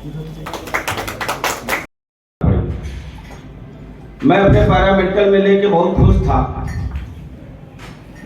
मैं अपने पैरामेडिकल में लेके बहुत खुश था,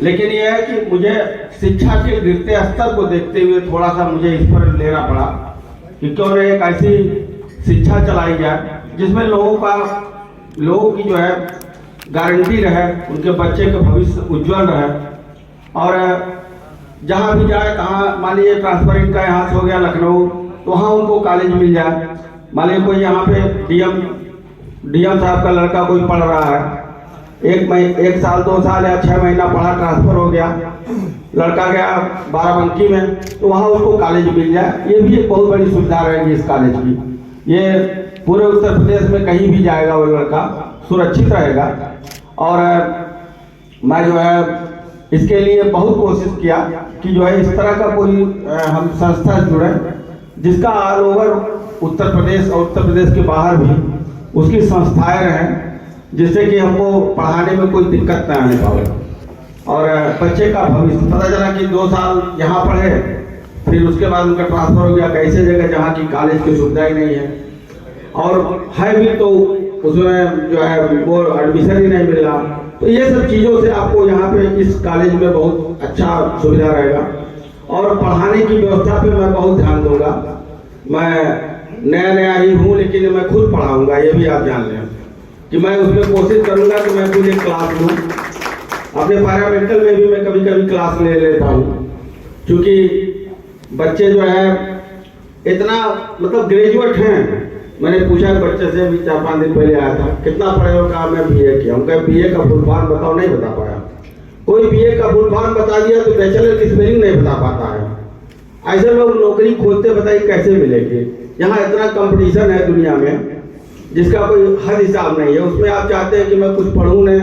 लेकिन यह है कि मुझे शिक्षा के गिरते स्तर को देखते हुए थोड़ा सा मुझे इस पर लेना पड़ा कि क्यों न एक ऐसी शिक्षा चलाई जाए जिसमें लोगों की जो है गारंटी रहे, उनके बच्चे का भविष्य उज्जवल रहे। और जहाँ भी जाए, कहाँ मान लीजिए ट्रांसफर इनका यहाँ से हो गया लखनऊ, तो वहाँ उनको कॉलेज मिल जाए। मान लीजिए कोई यहाँ पे डीएम साहब का लड़का कोई पढ़ रहा है, एक साल 2 साल या 6 महीना पढ़ा, ट्रांसफर हो गया, लड़का गया बाराबंकी में, तो वहाँ उसको कॉलेज मिल जाए। ये भी एक बहुत बड़ी सुविधा रहेगी इस कॉलेज की। ये पूरे उत्तर प्रदेश में कहीं भी जाएगा वो लड़का सुरक्षित रहेगा। और मैं जो है इसके लिए बहुत कोशिश किया कि जो है इस तरह का कोई हम संस्था जुड़े जिसका ऑल ओवर उत्तर प्रदेश और उत्तर प्रदेश के बाहर भी उसकी संस्थाएं रहें, जिससे कि हमको पढ़ाने में कोई दिक्कत न आने पाए। और बच्चे का भविष्य पता चला कि 2 साल यहाँ पढ़े, फिर उसके बाद उनका ट्रांसफर हो गया कैसे जगह जहाँ की कॉलेज की सुविधा ही नहीं है, और है भी तो उसमें जो है वो एडमिशन ही नहीं मिल रहा। तो ये सब चीज़ों से आपको यहाँ पे इस कॉलेज में बहुत अच्छा सुविधा रहेगा। और पढ़ाने की व्यवस्था पे मैं बहुत ध्यान दूंगा। मैं नया ही हूँ, लेकिन मैं खुद पढ़ाऊंगा, ये भी आप जान लें कि मैं उसमें कोशिश करूंगा कि मैं खुद एक क्लास लूँ। अपने पैरामेडिकल में भी मैं कभी कभी क्लास ले लेता हूँ, क्योंकि बच्चे जो है इतना मतलब ग्रेजुएट हैं। मैंने पूछा बच्चे से भी 4-5 दिन पहले आया था, कितना पढ़े हो? कहा मैं बीए किया। उनका बीए का फुल फॉर्म बताओ, नहीं बता पाया। कोई बीए का फुल फॉर्म बता दिया तो बैचलर की स्पेलिंग नहीं बता पाता है। ऐसे लोग नौकरी खोजते, बताइए कैसे मिलेगी? यहाँ इतना कंपटीशन है दुनिया में जिसका कोई हद हिसाब नहीं है। उसमें आप चाहते हैं कि मैं कुछ पढ़ूँ न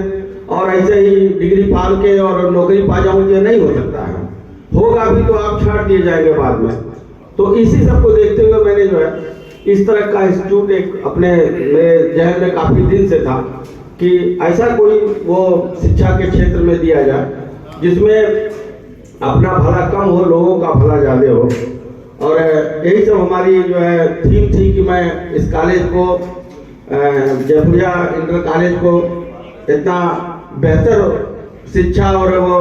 और ऐसे ही डिग्री पाल के और नौकरी पा जाऊँ, ये नहीं हो सकता है। होगा भी तो आप छाट दिए जाएंगे बाद में। तो इसी सब को देखते हुए मैंने जो है इस तरह का इंस्टीट्यूट एक अपने मेरे जहन में काफी दिन से था कि ऐसा कोई वो शिक्षा के क्षेत्र में दिया जाए जिसमें अपना भला कम हो, लोगों का भला ज्यादा हो। और यही सब हमारी जो है थीम थी कि मैं इस कॉलेज को, जयपुरिया इंटर कॉलेज को इतना बेहतर शिक्षा और वो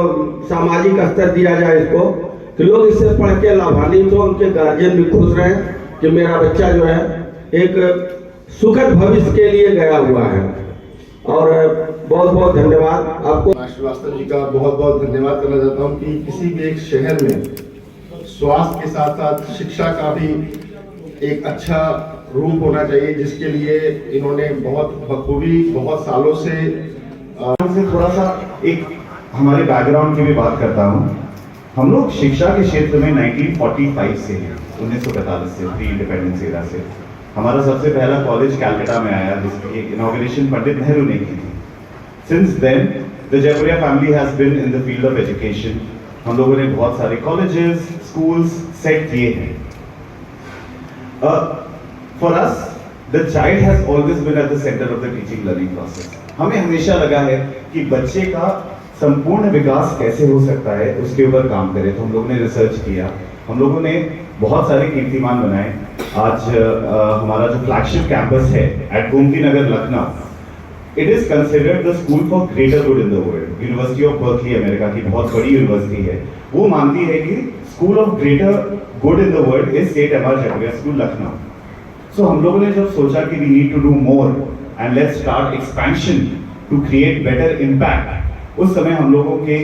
सामाजिक स्तर दिया जाए इसको कि लोग इससे पढ़ के लाभान्वित हो, उनके गार्जियन भी खुश रहें कि मेरा बच्चा जो है एक सुखद भविष्य के लिए गया हुआ है। और बहुत बहुत धन्यवाद आपको। श्रीवास्तव जी का बहुत बहुत धन्यवाद करना चाहता हूँ कि किसी भी एक शहर में स्वास्थ्य के साथ साथ शिक्षा का भी एक अच्छा रूप होना चाहिए, जिसके लिए इन्होंने बहुत बखूबी बहुत सालों से थोड़ा सा एक हमारे बैकग्राउंड की भी बात करता हूँ। हम लोग शिक्षा के क्षेत्र में 1945 से हैं, 1945 से, प्री इंडिपेंडेंस एरा से। हमारा सबसे पहला कॉलेज कैलकाटा में आया, जिसकी इनॉग्रेशन पंडित नेहरू ने की थी। Since then the Jaipuria family has been in the field of education. हम लोगों ने बहुत सारे कॉलेजेस, स्कूल्स सेट किए हैं। For us the child has always been at the centre of the teaching learning process. हमें हमेशा लगा है कि बच्चे का संपूर्ण विकास कैसे हो सकता है, उसके ऊपर काम करें। तो हम लोगों ने रिसर्च किया, हम लोगों ने बहुत सारे कीर्तिमान बनाए। आज हमारा जो फ्लैगशिप कैंपस है at Gomti Nagar Lucknow, it is considered the school for greater good in the world. University of Berkeley America की बहुत बड़ी यूनिवर्सिटी है, वो मानती है कि school of greater good in the world is Seth M R Jaipuria school Lucknow. So हम लोगों ने जब सोचा कि we need to do more and let's start expansion to create better impact, उस समय हम लोगों के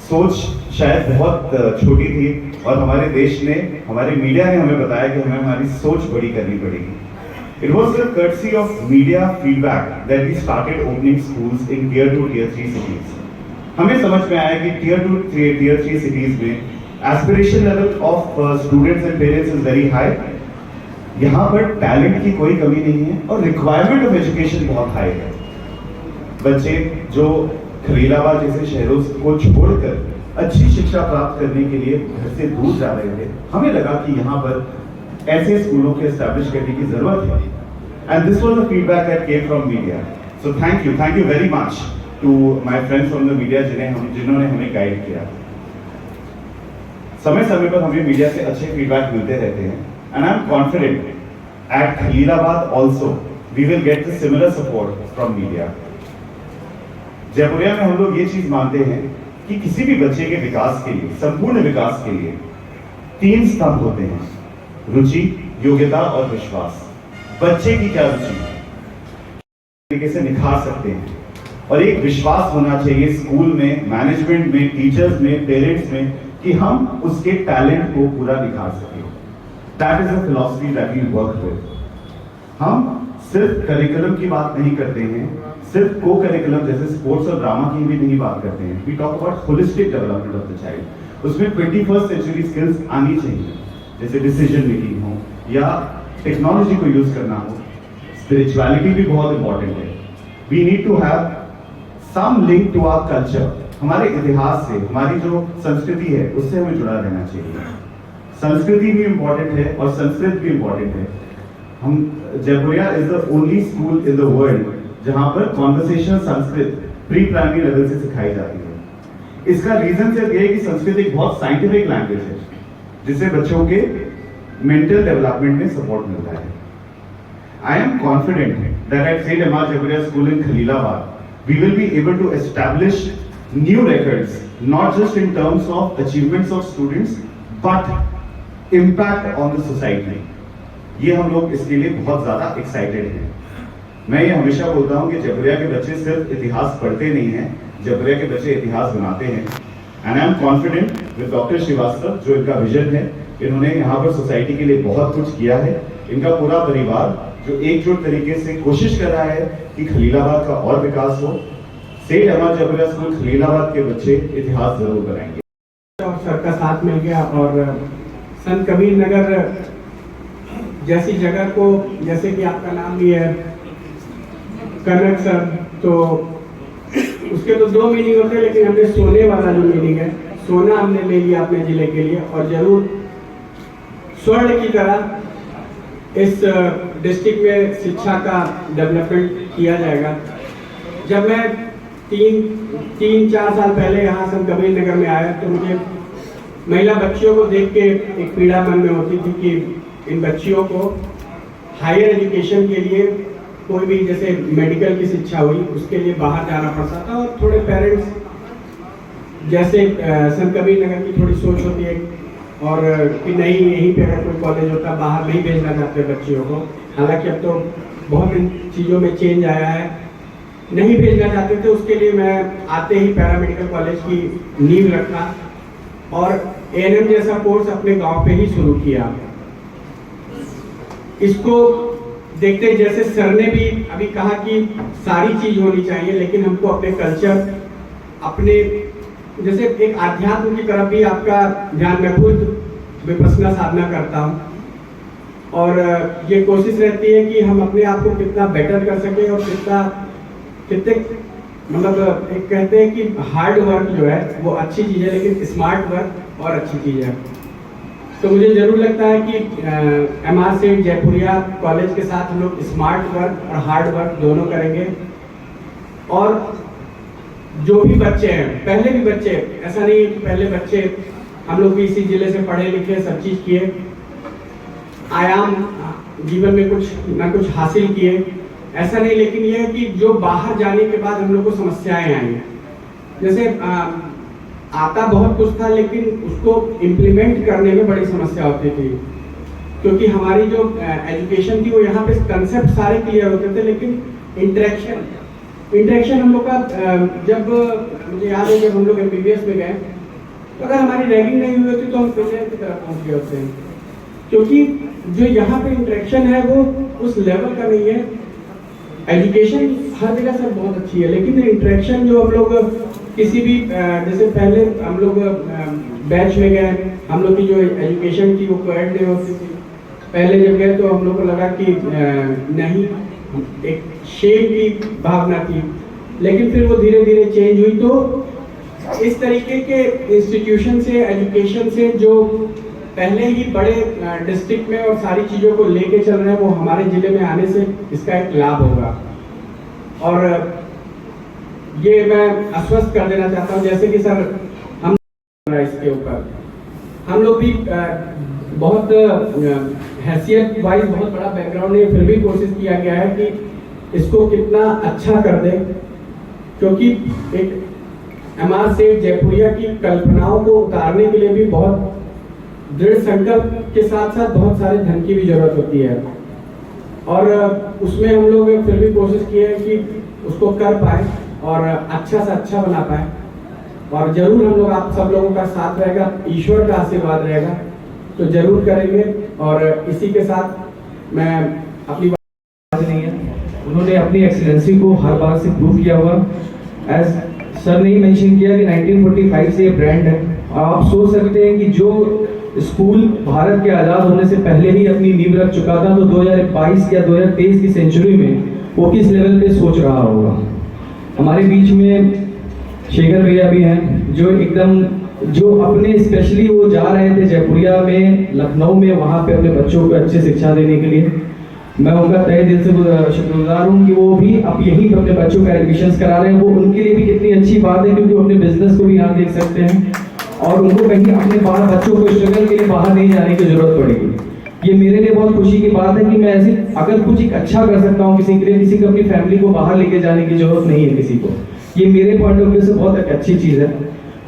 सोच शायद बहुत छोटी थी और हमारे देश ने, हमारे मीडिया ने हमें बताया कि हमें हमारी सोच बड़ी करनी पड़ेगी। It was the courtesy of media feedback that we started opening schools in tier 2, tier 3 cities. हमें समझ में आया कि tier 2, tier 3 cities में aspiration level of students and parents is very high. यहाँ पर टैलेंट की कोई कमी नहीं है और रिक्वायरमेंट ऑफ एजुकेशन बहुत हाई है। बच्चे जो खलीलाबाद जैसे शहरों को छोड़कर अच्छी शिक्षा प्राप्त करने के लिए घर से दूर जा रहे थे, हमें लगा कि यहाँ पर ऐसे स्कूलों के एस्टैब्लिश करने की जरूरत है। And this was the feedback that came from media. So thank you very much to my friends from the media जिन्होंने हमें गाइड किया। समय समय पर हमें मीडिया से अच्छे फीडबैक मिलते रहते हैं and I am confident at Khalilabad also we will get the similar support from media. Jaipuria में हम लोग ये चीज मानते हैं कि किसी भी बच्चे के विकास के लिए, संपूर्ण विकास के लिए 3 स्तंभ होते हैं: रुचि, योग्यता और विश्वास। बच्चे की क्या रुचि तरीके से निखार सकते हैं, और एक विश्वास होना चाहिए स्कूल में, मैनेजमेंट में, टीचर्स में, पेरेंट्स में कि हम उसके टैलेंट को पूरा निखार सकें। That is a philosophy that we work with. हम सिर्फ करिकुलम की बात नहीं करते हैं, सिर्फ को करिकुलम जैसे स्पोर्ट्स और ड्रामा की भी नहीं बात करते हैं। We talk about holistic development of the child. उसमें 21st सेंचुरी स्किल्स आनी चाहिए, जैसे डिसीजन मेकिंग हो या टेक्नोलॉजी को यूज करना हो। स्पिरिचुअलिटी भी बहुत इंपॉर्टेंट है। We need to have some link to our culture. हमारे इतिहास से, हमारी जो संस्कृति है उससे हमें जुड़ा रहना चाहिए। संस्कृति भी इंपॉर्टेंट है और संस्कृत भी इंपॉर्टेंट है। हम Jaipuria is the only school in the world जहां पर conversational Sanskrit pre primary level से सिखाई जाती है। इसका रीजन सिर्फ ये है कि संस्कृत एक बहुत साइंटिफिक लैंग्वेज है जिससे बच्चों के मेंटल डेवलपमेंट में सपोर्ट मिलता है। I am confident that at Saint MR Jaipuria school in Khalilabad we will be able to establish new records, not just in terms of achievements of students, but impact on the society. ये हम लोग इसके लिए बहुत ज्यादा excited हैं। मैं ये हमेशा बोलता हूँ कि जयपुरिया के बच्चे सिर्फ इतिहास पढ़ते नहीं हैं, जयपुरिया के बच्चे इतिहास बनाते हैं। And I am confident with doctor Shrivastava, जो इनका विजन है। इन्होंने यहाँ पर सोसाइटी के लिए बहुत कुछ किया है। इनका पूरा परिवार जो एकजुट तरीके से कोशिश कर रहा है कि खलीलाबाद का और विकास हो। Saint MR Jaipuria school Khalilabad के बच्चे इतिहास जरूर बनाएंगे। और सर का साथ मिल गया और संत कबीर नगर जैसी जगह को, जैसे कि आपका नाम भी है कनक सर, तो उसके तो 2 मीनिंग होते हैं, लेकिन हमने सोने वाला जो मीनिंग है, सोना हमने ले लिया अपने जिले के लिए और जरूर स्वर्ण की तरह इस डिस्ट्रिक्ट में शिक्षा का डेवलपमेंट किया जाएगा। जब मैं 3-4 साल पहले यहाँ संत कबीर नगर में आया तो मुझे महिला बच्चियों को देख के एक पीड़ा मन में होती थी कि इन बच्चियों को हायर एजुकेशन के लिए कोई भी जैसे मेडिकल की शिक्षा हुई उसके लिए बाहर जाना पड़ता था, और थोड़े पेरेंट्स जैसे संत कबीर नगर की थोड़ी सोच होती है और कि नहीं यहीं पे अगर कोई कॉलेज होता बाहर नहीं भेजना चाहते बच्चियों को। हालांकि अब तो बहुत इन चीज़ों में चेंज आया है, नहीं भेजना चाहते थे। उसके लिए मैं आते ही पैरामेडिकल कॉलेज की नींव रखा और एएनएम जैसा कोर्स अपने गांव पे ही शुरू किया। इसको देखते जैसे सर ने भी अभी कहा कि सारी चीज होनी चाहिए, लेकिन हमको अपने कल्चर, अपने जैसे एक आध्यात्म की तरफ भी आपका ध्यान, मैं खुद विपස්සना साधना करता हूँ और ये कोशिश रहती है कि हम अपने आप को कितना बेटर कर सके और कितने मतलब एक कहते हैं कि हार्ड वर्क जो है वो अच्छी चीज़ है, लेकिन स्मार्ट वर्क और अच्छी चीज़ है। तो मुझे जरूर लगता है कि एमआर सेंट जयपुरिया कॉलेज के साथ हम लोग स्मार्ट वर्क और हार्ड वर्क दोनों करेंगे। और जो भी बच्चे हैं, पहले भी बच्चे, ऐसा नहीं है कि पहले बच्चे हम लोग भी इसी जिले से पढ़े लिखे सब चीज़ किए, आयाम जीवन में कुछ ना कुछ हासिल किए, ऐसा नहीं। लेकिन यह है कि जो बाहर जाने के बाद हम लोग को समस्याएं आई हैं, जैसे आता बहुत कुछ था लेकिन उसको इम्प्लीमेंट करने में बड़ी समस्या होती थी, क्योंकि हमारी जो एजुकेशन थी वो यहाँ पे कंसेप्ट सारे क्लियर होते थे, लेकिन इंटरेक्शन हम लोग का जब मुझे याद है जब हम लोग MBBS में गए तो अगर हमारी रैगिंग नहीं हुई होती तो हम पेशेंट की तरफ पहुँच गए होते हैं, क्योंकि जो यहाँ पे इंटरेक्शन है वो उस लेवल का नहीं है। एजुकेशन हर जगह से बहुत अच्छी है, लेकिन इंटरेक्शन जो हम लोग किसी भी जैसे पहले हम लोग बैच में गए, हम लोग की जो एजुकेशन थी वो कोएड नहीं होती थी। पहले जब गए तो हम लोग को लगा कि नहीं, एक शेम की भावना थी, लेकिन फिर वो धीरे धीरे चेंज हुई। तो इस तरीके के इंस्टीट्यूशन से, एजुकेशन से जो पहले ही बड़े डिस्ट्रिक्ट में और सारी चीज़ों को लेके चल रहे हैं, वो हमारे जिले में आने से इसका एक लाभ होगा। और ये मैं आश्वस्त कर देना चाहता हूँ, जैसे कि सर हम इसके ऊपर हम लोग भी बहुत हैसियत वाइज बहुत बड़ा बैकग्राउंड है, फिर भी कोशिश किया गया है कि इसको कितना अच्छा कर दे, क्योंकि एक MR सेठ जयपुरिया की कल्पनाओं को उतारने के लिए भी बहुत दृढ़ संकल्प के साथ साथ बहुत सारे धन की भी जरूरत होती है, और उसमें हम लोग फिर भी कोशिश किए हैं कि उसको कर पाए और अच्छा से अच्छा बना पाए। और जरूर हम लोग, आप सब लोगों का साथ रहेगा, ईश्वर का आशीर्वाद रहेगा तो जरूर करेंगे। और इसी के साथ मैं अपनी बात नहीं है, उन्होंने अपनी एक्सीलेंसी को हर बार से प्रूव किया हुआ। एज सर ने ही मेंशन किया कि 1945 से ये ब्रांड है। आप सोच सकते हैं कि जो स्कूल भारत के आज़ाद होने से पहले ही अपनी नींव रख चुका था, तो 2022 या 2023 की सेंचुरी में वो किस लेवल पे सोच रहा होगा। हमारे बीच में शेखर भैया भी हैं, जो एकदम जो अपने स्पेशली वो जा रहे थे जयपुरिया में, लखनऊ में, वहाँ पे अपने बच्चों को अच्छी शिक्षा देने के लिए। मैं उनका तहे दिल से शुक्रगुजार हूँ कि वो भी अब यहीं पर अपने बच्चों का एडमिशन करा रहे हैं। वो उनके लिए भी कितनी अच्छी बात है, क्योंकि वो अपने बिजनेस को भी यहाँ देख सकते हैं और उनको कहीं अपने बाहर बच्चों को स्ट्रगल के लिए बाहर नहीं जाने की जरूरत पड़ेगी। ये मेरे लिए बहुत खुशी की बात है कि मैं ऐसे अगर कुछ एक अच्छा कर सकता हूँ किसी के लिए, किसी को अपनी फैमिली को बाहर लेके जाने की जरूरत नहीं है किसी को, ये मेरे पॉइंट ऑफ व्यू से बहुत एक अच्छी चीज़ है।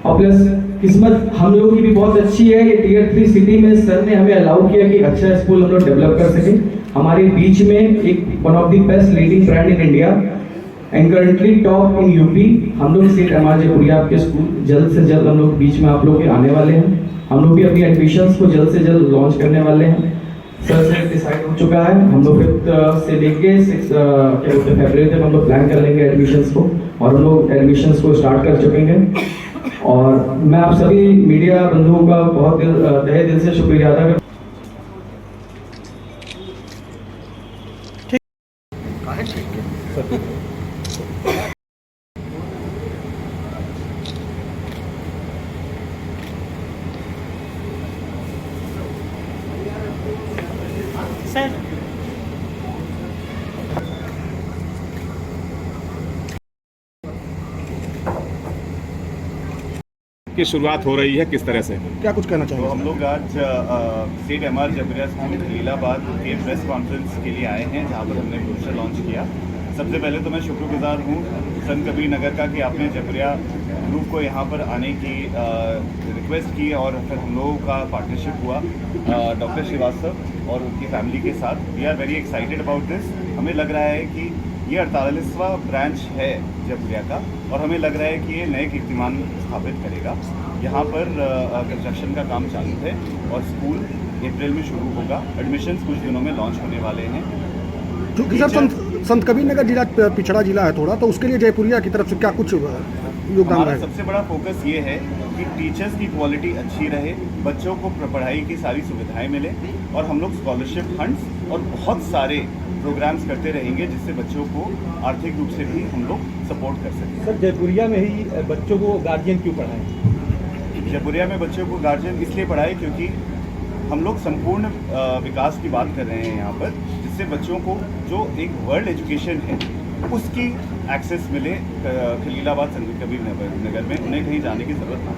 और प्लस किस्मत हम लोग की भी बहुत अच्छी है कि Tier 3 सिटी में सर ने हमें अलाउ किया कि अच्छा स्कूल हम लोग डेवलप कर सके। हमारे बीच में एक one of the best leading brand in India and currently top in UP, हम लोग सेठ MR जयपुरिया आपके स्कूल जल्द से जल्द हम लोग बीच में आप लोग के आने वाले हैं। हम लोग भी अपनी एडमिशन्स को जल्द से जल्द लॉन्च करने वाले हैं। सर से डिसाइड हो चुका है, हम लोग 5 से लेके 6 फरवरी तक हम लोग प्लान कर लेंगे एडमिशन्स को, और हम लोग एडमिशन्स को स्टार्ट कर चुके हैं। और मैं आप सभी मीडिया बंधुओं का बहुत तहे दिल से शुक्रिया अदा करता हूं। की शुरुआत हो रही है, किस तरह से, क्या कुछ कहना तो चाहिए? हम लोग आज सेठ MR जयपुरिया स्कूल खलीलाबाद के प्रेस कॉन्फ्रेंस के लिए आए हैं, जहां पर हमने ब्रोशर लॉन्च किया। सबसे पहले तो मैं शुक्रगुजार हूँ संत कबीर नगर का कि आपने जयपुरिया ग्रुप को यहाँ पर आने की रिक्वेस्ट की और फिर हम लोगों का पार्टनरशिप हुआ डॉक्टर श्रीवास्तव और उनकी फैमिली के साथ। We are very excited about this. हमें लग रहा है कि ये 48वां ब्रांच है जयपुरिया का, और हमें लग रहा है कि ये नए कीर्तिमान स्थापित करेगा। यहाँ पर कंस्ट्रक्शन का काम चालू है और स्कूल अप्रैल में शुरू होगा। एडमिशन्स कुछ दिनों में लॉन्च होने वाले हैं। क्योंकि सर संत कबीर नगर जिला पिछड़ा जिला है थोड़ा, तो उसके लिए जयपुरिया की तरफ से क्या कुछ योगदान हमारा रहेगा? सबसे बड़ा फोकस ये है कि टीचर्स की क्वालिटी अच्छी रहे, बच्चों को पढ़ाई की सारी सुविधाएं मिले, और हम लोग स्कॉलरशिप फंड्स और बहुत सारे प्रोग्राम्स करते रहेंगे जिससे बच्चों को आर्थिक रूप से भी हम लोग सपोर्ट कर सकें। सर जयपुरिया में ही बच्चों को गार्जियन क्यों पढ़ाएं? जयपुरिया में बच्चों को गार्जियन इसलिए पढ़ाए क्योंकि हम लोग संपूर्ण विकास की बात कर रहे हैं यहाँ पर, जिससे बच्चों को जो एक वर्ल्ड एजुकेशन है उसकी एक्सेस मिले। खलीलाबाद संत कबीर नगर में उन्हें कहीं जाने की जरूरत नहीं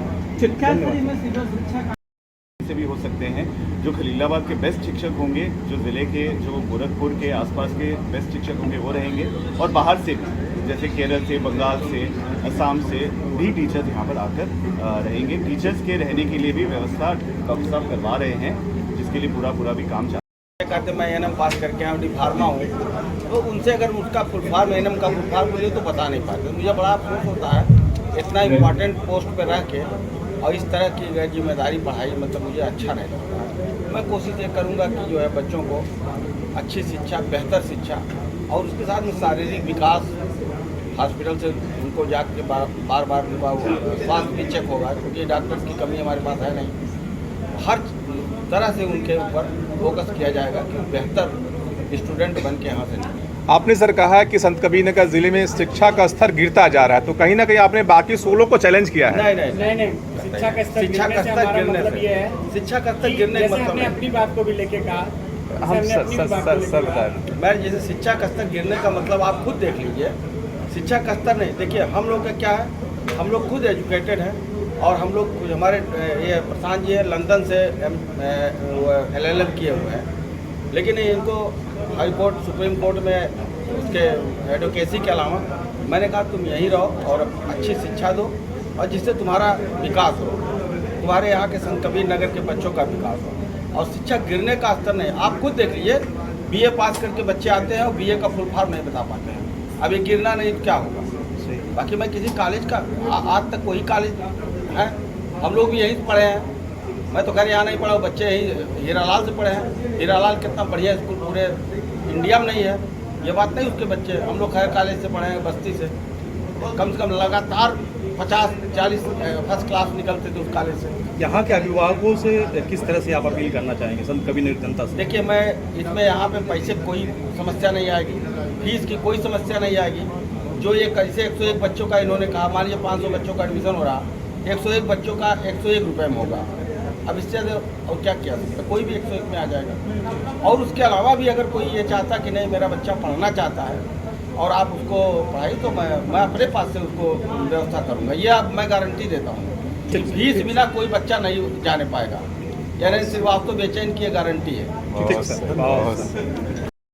से भी हो सकते हैं। जो खलीलाबाद के बेस्ट शिक्षक होंगे, जो ज़िले के, जो गोरखपुर के आसपास के बेस्ट शिक्षक होंगे वो रहेंगे, और बाहर से भी जैसे केरल से, बंगाल से, असम से भी टीचर्स यहाँ पर आकर रहेंगे। टीचर्स के रहने के लिए भी व्यवस्था डॉक्टर साहब करवा रहे हैं, जिसके लिए पूरा भी काम कहते मैं एनएम पास करके यहाँ डिफार्मा हूँ, तो उनसे अगर उसका फुल फॉर्म एनएम का फुल फॉर्म मुझे तो बता नहीं पाते। मुझे बड़ा अफसोस होता है इतना इम्पोर्टेंट पोस्ट पर रह के और इस तरह की जिम्मेदारी पढ़ाई मतलब मुझे अच्छा नहीं लगता। मैं कोशिश ये करूँगा कि जो है बच्चों को अच्छी शिक्षा, बेहतर शिक्षा, और उसके साथ में शारीरिक विकास, हॉस्पिटल से उनको जाके बार बार स्वास्थ्य भी चेक होगा, क्योंकि डॉक्टर्स की कमी हमारे पास है नहीं। हर तरह से उनके ऊपर फोकस किया जाएगा कि बेहतर स्टूडेंट बन के यहाँ से निकलें। आपने सर कहा है कि संत कबीर नगर जिले में शिक्षा का स्तर गिरता जा रहा है, तो कहीं ना कहीं आपने बाकी स्कूलों को चैलेंज किया है? नहीं, शिक्षा का स्तर गिरने से, शिक्षा का स्तर गिरने का मतलब हमने अपनी बात को भी लेके कहा, मैं जैसे शिक्षा का स्तर गिरने का मतलब आप खुद देख लीजिए। शिक्षा का स्तर नहीं, देखिए हम लोग का क्या है, हम लोग खुद एजुकेटेड हैं और हम लोग कुछ हमारे ये प्रशांत जी है लंदन से LLM किए हुए हैं, लेकिन इनको हाई कोर्ट सुप्रीम कोर्ट में उसके एडवोकेसी के अलावा मैंने कहा तुम यहीं रहो और अच्छी शिक्षा दो और जिससे तुम्हारा विकास हो, तुम्हारे यहाँ के संत कबीर नगर के बच्चों का विकास हो। और शिक्षा गिरने का स्तर नहीं, आप खुद देख लीजिए BA पास करके बच्चे आते हैं और BA का फुल फॉर्म नहीं बता पाते हैं। अब ये गिरना नहीं तो क्या होगा। बाकी मैं किसी कॉलेज का आज तक वही कॉलेज है, हम लोग भी यहीं से पढ़े हैं। मैं तो खैर यहाँ नहीं पढ़ा, बच्चे यही हीरालाल से पढ़े हैं। हीरालाल कितना बढ़िया स्कूल पूरे इंडिया में नहीं है, ये बात नहीं उसके बच्चे। हम लोग खैर कॉलेज से पढ़े हैं, बस्ती से कम लगातार 50-40 फर्स्ट क्लास निकलते थे उस कॉलेज से। यहाँ के अभिभावकों से किस तरह से आप अपील करना चाहेंगे संत कबीर नगर जनता से? देखिए, मैं इसमें यहाँ पे पैसे कोई समस्या नहीं आएगी, फीस की कोई समस्या नहीं आएगी। जो ये कैसे 101 बच्चों का इन्होंने कहा, मान लीजिए 500 बच्चों का एडमिशन हो रहा, 101 बच्चों का 101 रुपये में होगा। अब इससे और क्या किया सकता, कोई भी 101 में आ जाएगा। और उसके अलावा भी अगर कोई ये चाहता कि नहीं मेरा बच्चा पढ़ना चाहता है और आप उसको पढ़ाई, तो मैं अपने पास से उसको व्यवस्था करूँगा। ये अब मैं गारंटी देता हूँ, फीस बिना कोई बच्चा नहीं जाने पाएगा। यानी श्रीवास्तव बेचैन की ये गारंटी है। ठीक है सर।